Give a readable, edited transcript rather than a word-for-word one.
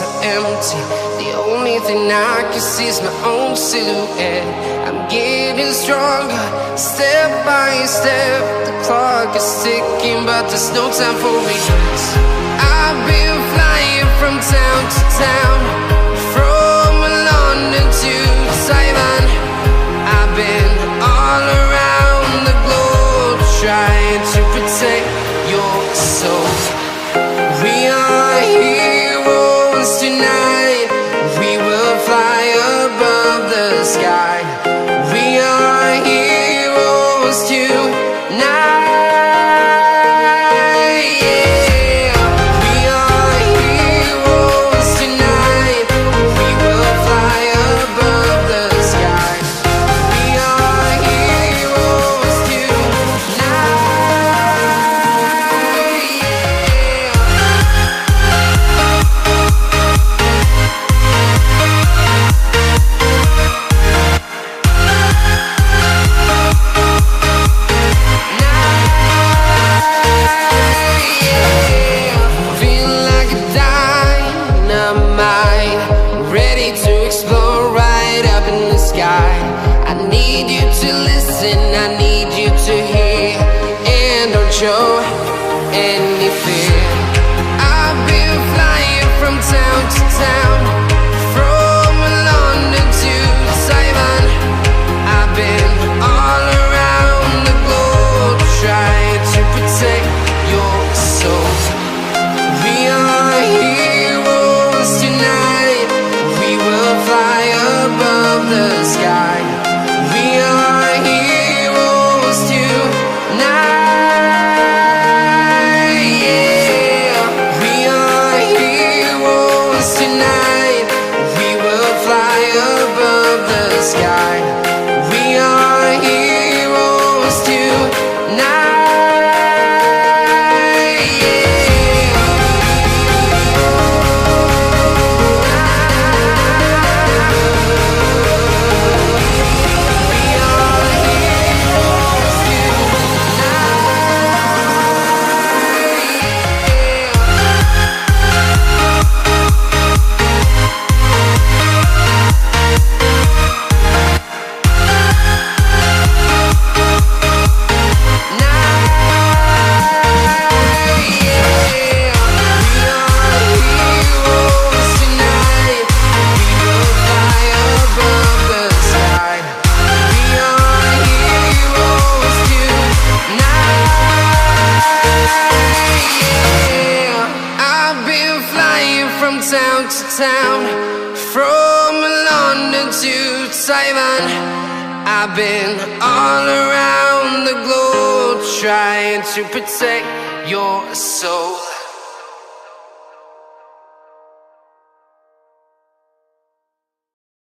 so empty. The only thing I can see is my own silhouette. I'm getting stronger, step by step. The clock is ticking, but there's no time for regrets. I've been flying from town to town, from London to Taiwan. I've been all around the globe, trying to protect your soul. We are heroes tonight. We will fly above the sky. We are heroes tonight. I need you to hear and don't show any fear. I've been flying from town to town, from London to Taiwan. I've been all around the globe, trying to protect your soul. We are heroes tonight. We will fly above the sky. We are heroes tonight. Yeah. We are heroes tonight. We will fly above the sky. We are heroes tonight. Town to town, from London to Taiwan. I've been all around the globe, trying to protect your soul.